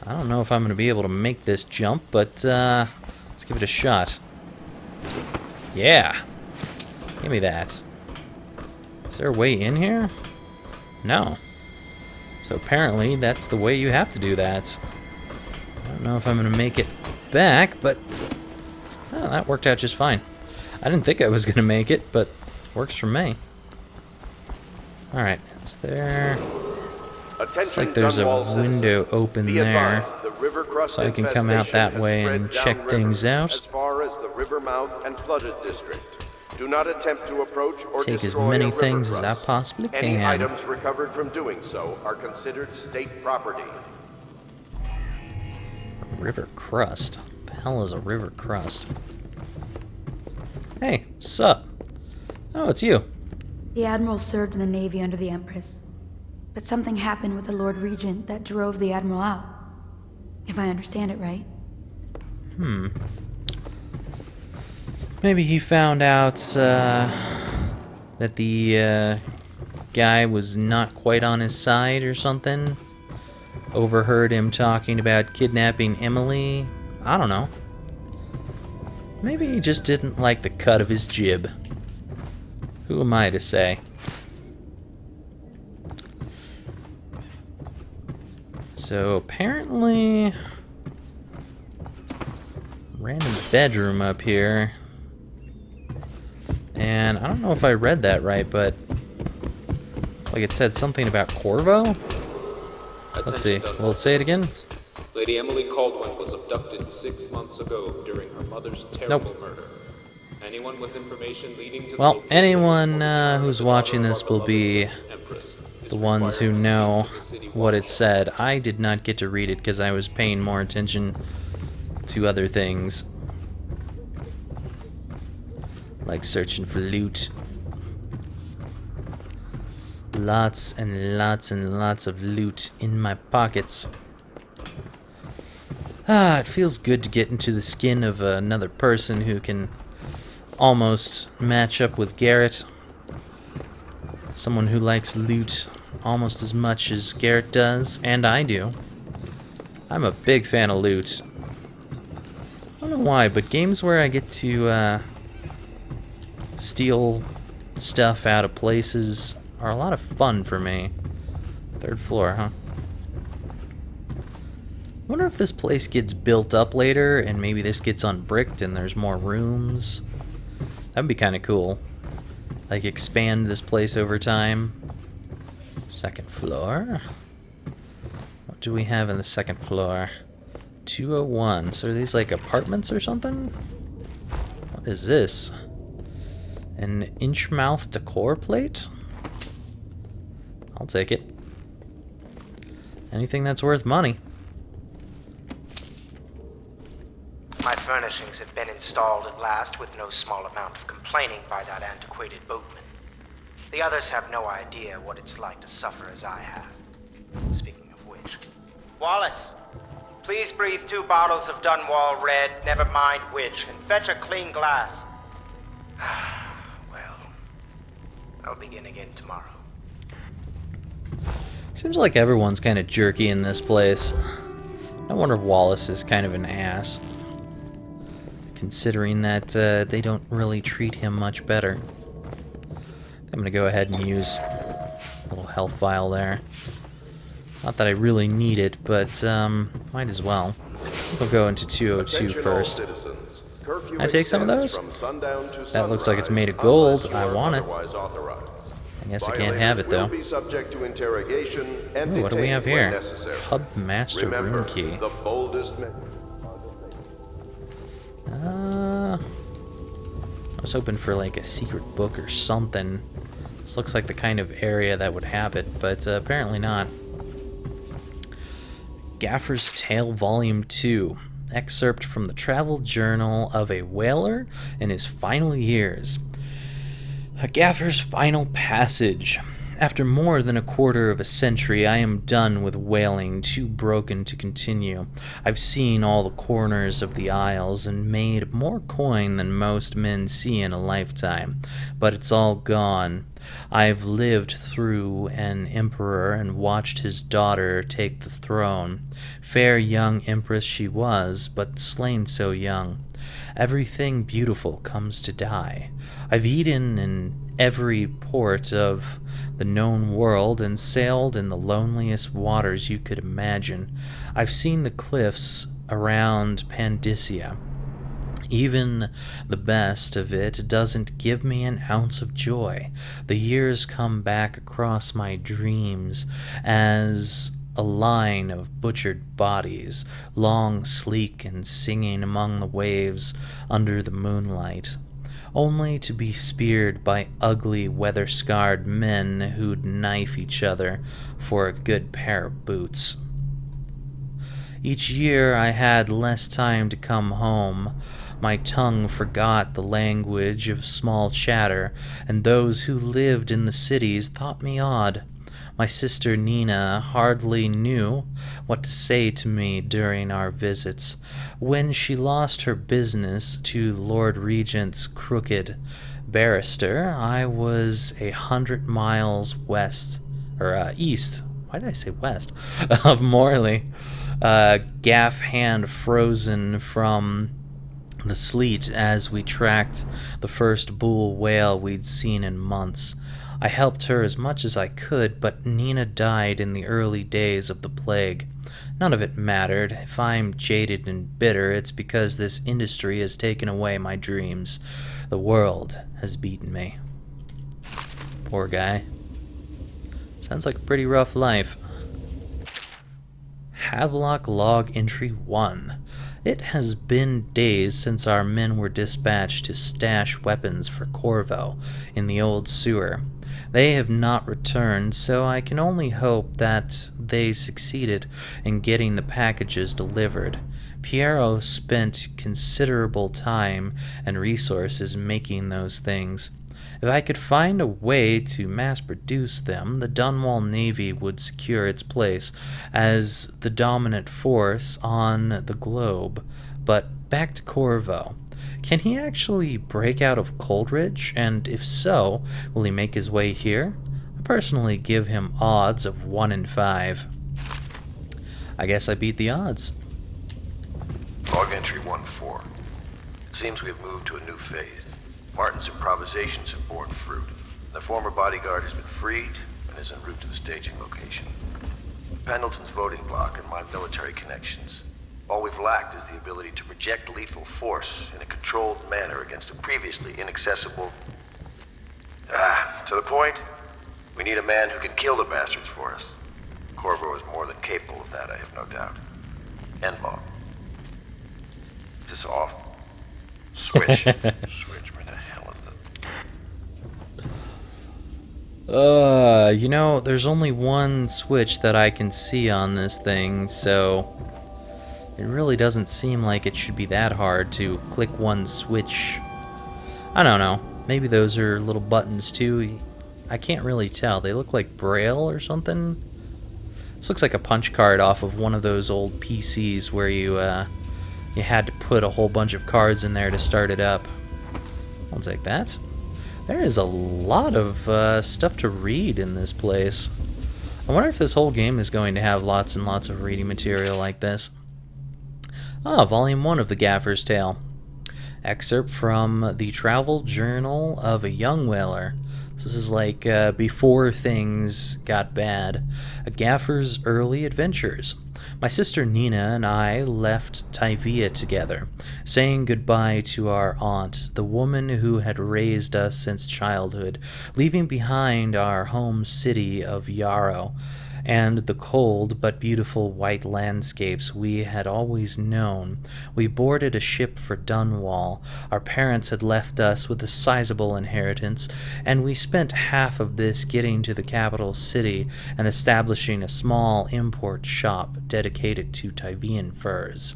I don't know if I'm going to be able to make this jump, but let's give it a shot. Yeah! Give me that. Is there a way in here? No. So apparently that's the way you have to do that. I don't know if I'm going to make it back, but oh, that worked out just fine. I didn't think I was going to make it, but works for me. Alright, is there... Looks like there's a window open there, so I can come out that way and check things out. As far as the river mouth and flooded district. Do not attempt to approach or Take as destroy many a river things as I crust. possibly Any can. items recovered from doing so are considered state property. River crust? What the hell is a river crust? Hey, sup? Oh, it's you. The Admiral served in the Navy under the Empress. But something happened with the Lord Regent that drove the Admiral out. If I understand it right. Maybe he found out that the guy was not quite on his side or something. Overheard him talking about kidnapping Emily. I don't know. Maybe he just didn't like the cut of his jib. Who am I to say? So apparently, random bedroom up here. And I don't know if I read that right, but like it said something about Corvo? Let's see. Will it say it again? Lady Emily Caldwell was abducted 6 months ago during her mother's terrible murder. Anyone with information leading to Well, anyone who's watching this will be the ones who know what it said. I did not get to read it because I was paying more attention to other things. Like searching for loot. Lots and lots and lots of loot in my pockets. Ah, it feels good to get into the skin of another person who can almost match up with Garrett. Someone who likes loot almost as much as Garrett does, and I do. I'm a big fan of loot. I don't know why, but games where I get to steal stuff out of places are a lot of fun for me. 3rd floor, huh? Wonder if this place gets built up later and maybe this gets unbricked and there's more rooms. That'd be kind of cool. Like expand this place over time. 2nd floor. What do we have in the 2nd floor? 201. So are these like apartments or something? What is this? An inch-mouth decor plate? I'll take it. Anything that's worth money. My furnishings have been installed at last with no small amount of complaining by that antiquated boatman. The others have no idea what it's like to suffer as I have. Speaking of which... Wallace! Please breathe 2 bottles of Dunwall Red, never mind which, and fetch a clean glass. Well, I'll begin again tomorrow. Seems like everyone's kind of jerky in this place. I wonder if Wallace is kind of an ass. Considering that they don't really treat him much better. I'm going to go ahead and use a little health vial there. Not that I really need it, but might as well. We'll go into 202 first. Can I take some of those? That looks like it's made of gold. I want it. I guess I can't have it, though. Ooh, what do we have here? Hub Master Room Key. I was hoping for like a secret book or something. This looks like the kind of area that would have it, but apparently not. Gaffer's Tale Volume 2. Excerpt from the travel journal of a whaler in his final years. A Gaffer's final passage. After more than a quarter of a century, I am done with whaling, too broken to continue. I've seen all the corners of the isles and made more coin than most men see in a lifetime, but it's all gone. I've lived through an emperor and watched his daughter take the throne. Fair young empress she was, but slain so young. Everything beautiful comes to die. I've eaten in every port of the known world and sailed in the loneliest waters you could imagine. I've seen the cliffs around Pandysia. Even the best of it doesn't give me an ounce of joy. The years come back across my dreams as a line of butchered bodies, long, sleek, and singing among the waves under the moonlight, only to be speared by ugly, weather-scarred men who'd knife each other for a good pair of boots. Each year I had less time to come home. My tongue forgot the language of small chatter, and those who lived in the cities thought me odd. My sister Nina hardly knew what to say to me during our visits. When she lost her business to Lord Regent's crooked barrister, I was 100 miles east. Why did I say west? Of Morley. Gaff hand frozen from the sleet as we tracked the first bull whale we'd seen in months. I helped her as much as I could, but Nina died in the early days of the plague. None of it mattered. If I'm jaded and bitter, it's because this industry has taken away my dreams. The world has beaten me. Poor guy. Sounds like a pretty rough life. Havelock Log Entry 1. It has been days since our men were dispatched to stash weapons for Corvo in the old sewer. They have not returned, so I can only hope that they succeeded in getting the packages delivered. Piero spent considerable time and resources making those things. If I could find a way to mass-produce them, the Dunwall Navy would secure its place as the dominant force on the globe. But back to Corvo. Can he actually break out of Coldridge? And if so, will he make his way here? I personally give him odds of 1 in 5. I guess I beat the odds. Log entry 1-4. It seems we've moved to a new phase. Martin's improvisations have borne fruit. The former bodyguard has been freed and is en route to the staging location. Pendleton's voting bloc and my military connections. All we've lacked is the ability to project lethal force in a controlled manner against a previously inaccessible... to the point, we need a man who can kill the bastards for us. Corvo is more than capable of that, I have no doubt. End log. Is this off? Switch. Switch, where the hell is it? You know, there's only one switch that I can see on this thing, so it really doesn't seem like it should be that hard to click one switch. I don't know. Maybe those are little buttons too. I can't really tell. They look like Braille or something. This looks like a punch card off of one of those old PCs where you had to put a whole bunch of cards in there to start it up. I'll take that. There is a lot of stuff to read in this place. I wonder if this whole game is going to have lots and lots of reading material like this. Ah, Volume 1 of the Gaffer's Tale. Excerpt from the Travel Journal of a Young Whaler. So this is like before things got bad. A Gaffer's Early Adventures. My sister Nina and I left TYVIA together, saying goodbye to our aunt, the woman who had raised us since childhood, leaving behind our home city of Yarrow and the cold but beautiful white landscapes we had always known. We boarded a ship for Dunwall. Our parents had left us with a sizable inheritance, and we spent half of this getting to the capital city and establishing a small import shop dedicated to Tyvian furs.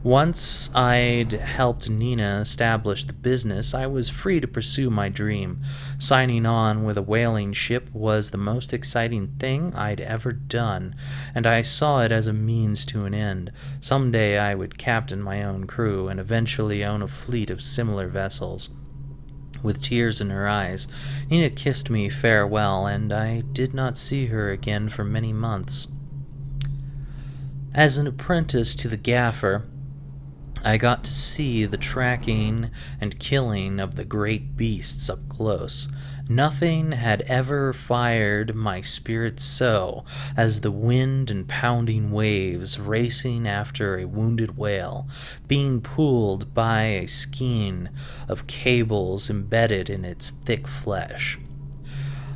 Once I'd helped Nina establish the business, I was free to pursue my dream. Signing on with a whaling ship was the most exciting thing I'd ever done, and I saw it as a means to an end. Someday I would captain my own crew and eventually own a fleet of similar vessels. With tears in her eyes, Nina kissed me farewell, and I did not see her again for many months. As an apprentice to the gaffer, I got to see the tracking and killing of the great beasts up close. Nothing had ever fired my spirit so as the wind and pounding waves racing after a wounded whale, being pulled by a skein of cables embedded in its thick flesh.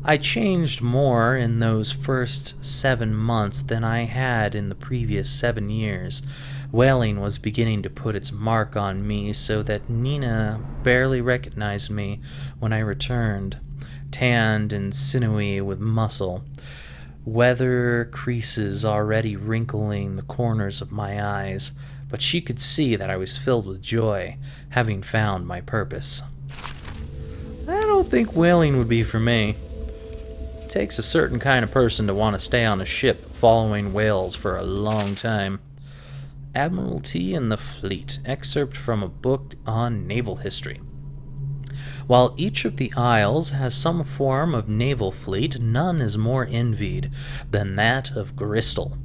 I changed more in those first 7 months than I had in the previous 7 years. Whaling was beginning to put its mark on me so that Nina barely recognized me when I returned, tanned and sinewy with muscle, weather creases already wrinkling the corners of my eyes, but she could see that I was filled with joy, having found my purpose. I don't think whaling would be for me. It takes a certain kind of person to want to stay on a ship following whales for a long time. Admiralty and the Fleet, excerpt from a book on naval history. While each of the isles has some form of naval fleet, none is more envied than that of Bristol,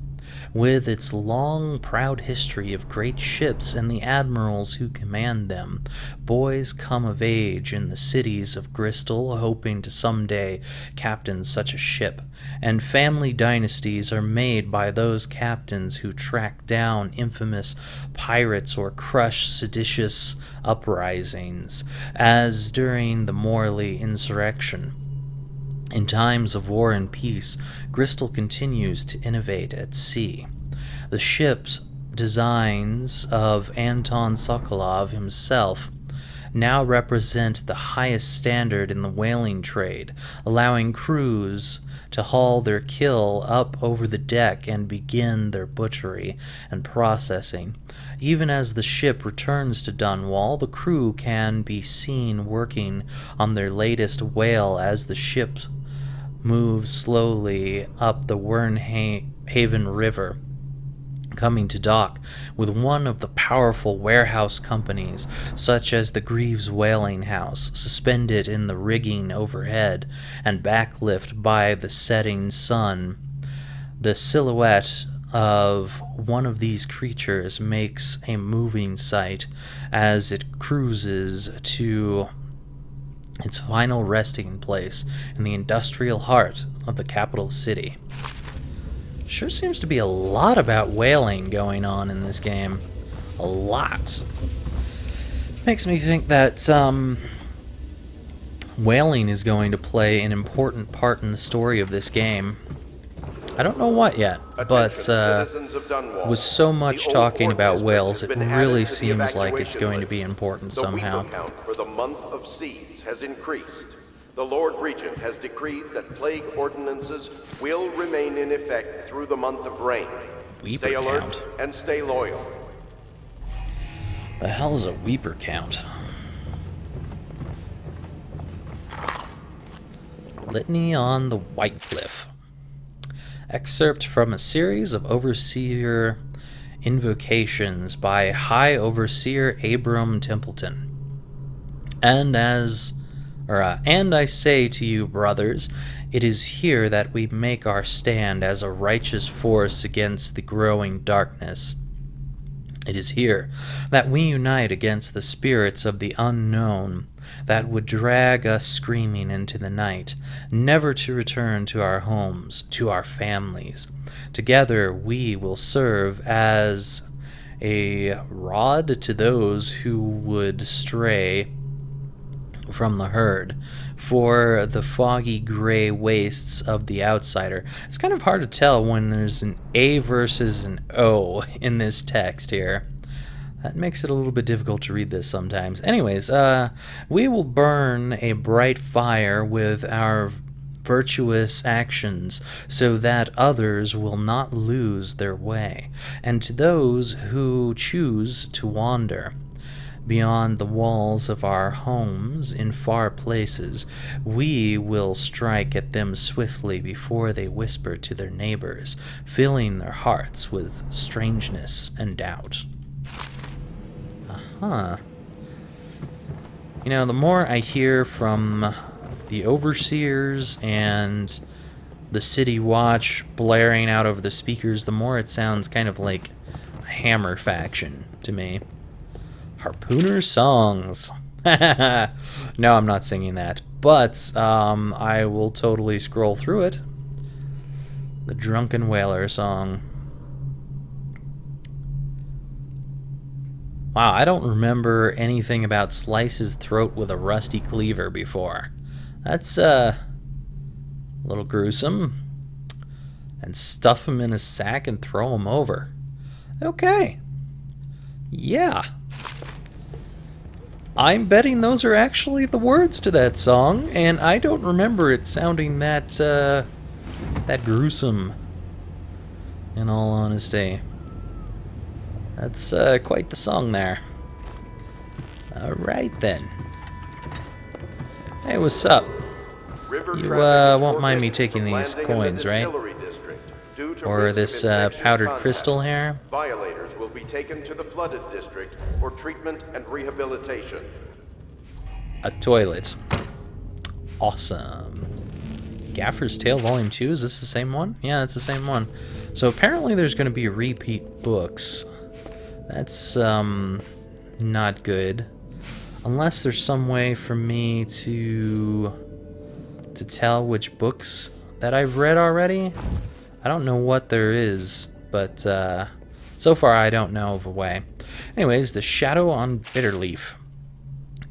with its long, proud history of great ships and the admirals who command them. Boys come of age in the cities of Bristol, hoping to someday captain such a ship, and family dynasties are made by those captains who track down infamous pirates or crush seditious uprisings, as during the Morley insurrection. In times of war and peace, Bristol continues to innovate at sea. The ship's designs of Anton Sokolov himself now represent the highest standard in the whaling trade, allowing crews to haul their kill up over the deck and begin their butchery and processing. Even as the ship returns to Dunwall, the crew can be seen working on their latest whale as the ship moves slowly up the Wernhaven River, coming to dock with one of the powerful warehouse companies, such as the Greaves Whaling House, suspended in the rigging overhead and backlit by the setting sun. The silhouette of one of these creatures makes a moving sight as it cruises to its final resting place in the industrial heart of the capital city. Sure seems to be a lot about whaling going on in this game. A lot. Makes me think that whaling is going to play an important part in the story of this game. I don't know what yet, but with so much talking about whales, it really seems like it's going to be important somehow. The weeper count for the month of seeds has increased. The Lord Regent has decreed that plague ordinances will remain in effect through the month of rain. Weeper Stay alert count. and stay loyal. The hell is a weeper count? Litany on the White Cliff. Excerpt from a series of Overseer invocations by High Overseer Abram Templeton. And I say to you, brothers, it is here that we make our stand as a righteous force against the growing darkness. It is here that we unite against the spirits of the unknown that would drag us screaming into the night, never to return to our homes, to our families. Together we will serve as a rod to those who would stray from the herd, for the foggy gray wastes of the outsider. It's kind of hard to tell when there's an A versus an O in this text here. That makes it a little bit difficult to read this sometimes. Anyways, we will burn a bright fire with our virtuous actions so that others will not lose their way, and to those who choose to wander beyond the walls of our homes in far places, we will strike at them swiftly before they whisper to their neighbors, filling their hearts with strangeness and doubt. Uh-huh. You know, the more I hear from the overseers and the city watch blaring out over the speakers, the more it sounds kind of like a Hammer faction to me. Harpooner songs. No, I'm not singing that, but I will totally scroll through it. The Drunken Whaler song. Wow, I don't remember anything about slice his throat with a rusty cleaver before. That's a little gruesome. And stuff him in a sack and throw him over. Okay. Yeah. I'm betting those are actually the words to that song, and I don't remember it sounding that that gruesome, in all honesty. That's quite the song there. Alright then. Hey, what's up? You won't mind me taking these coins, right? Or this powdered crystal here? Violators will be taken to the flooded district for treatment and rehabilitation. A toilet. Awesome. Gaffer's Tale Volume 2, is this the same one? Yeah, it's the same one. So apparently there's going to be repeat books. That's not good. Unless there's some way for me to tell which books that I've read already. I don't know what there is, but so far I don't know of a way. Anyways, The Shadow on Bitterleaf.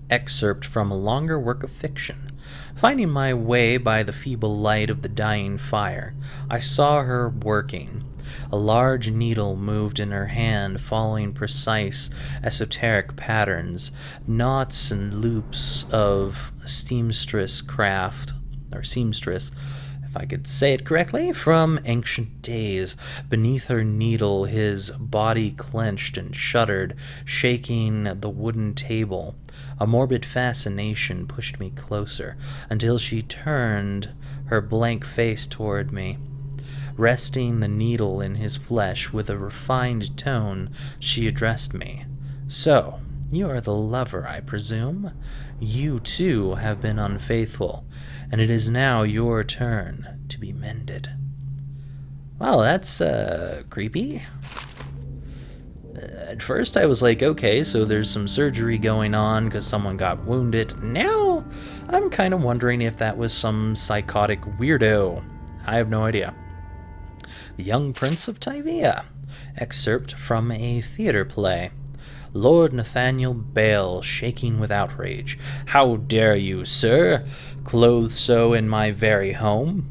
Excerpt from a longer work of fiction. Finding my way by the feeble light of the dying fire, I saw her working. A large needle moved in her hand, following precise, esoteric patterns, knots and loops of seamstress craft, or seamstress, if I could say it correctly, from ancient days. Beneath her needle, his body clenched and shuddered, shaking the wooden table. A morbid fascination pushed me closer, until she turned her blank face toward me. Resting the needle in his flesh with a refined tone, she addressed me. "So, you are the lover, I presume? You, too, have been unfaithful, and it is now your turn to be mended." Well, that's, creepy. At first I was like, okay, so there's some surgery going on because someone got wounded. Now, I'm kind of wondering if that was some psychotic weirdo. I have no idea. The Young Prince of TYVIA. Excerpt from a theater play. Lord Nathaniel Bale, shaking with outrage. "How dare you, sir, clothe so in my very home?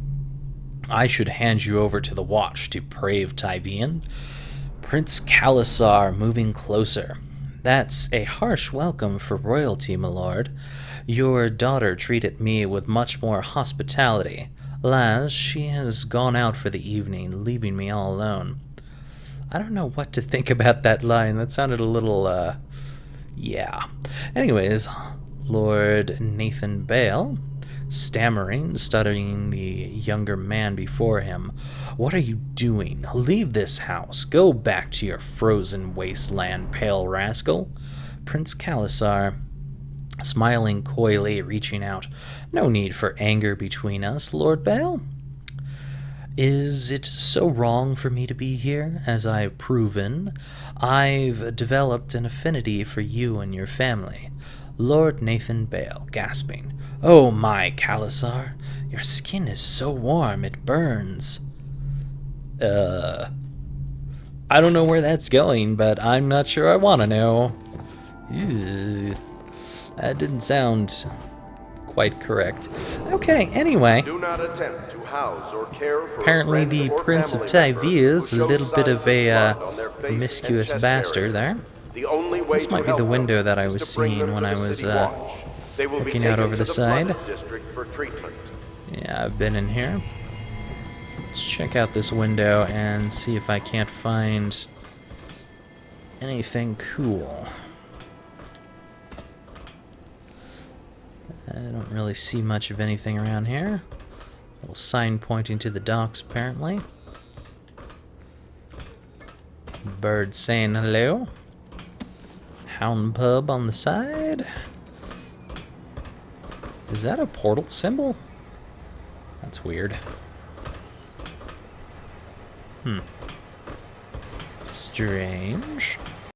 I should hand you over to the watch, depraved Tyvian." Prince Khalasar, moving closer. "That's a harsh welcome for royalty, my lord. Your daughter treated me with much more hospitality. Alas, she has gone out for the evening, leaving me all alone." I don't know what to think about that line. That sounded a little, yeah. Anyways, Lord Nathan Bale, stammering, studying the younger man before him. "What are you doing? Leave this house. Go back to your frozen wasteland, pale rascal." Prince Khalasar, smiling coyly, reaching out. "No need for anger between us, Lord Bale. Is it so wrong for me to be here? As I've proven, I've developed an affinity for you and your family." Lord Nathan Bale, gasping. "Oh my, Khalasar, your skin is so warm it burns." I don't know where that's going, but I'm not sure I want to know. Ew. That didn't sound quite correct. Okay, anyway. Do not attempt to house or care for Apparently the Prince of TYVIA is a little bit of a promiscuous bastard there. This might be the window that I was seeing when I was looking out over the side. Yeah, I've been in here. Let's check out this window and see if I can't find anything cool. I don't really see much of anything around here. Little sign pointing to the docks, apparently. Bird saying hello. Hound pub on the side. Is that a portal symbol? That's weird. Strange.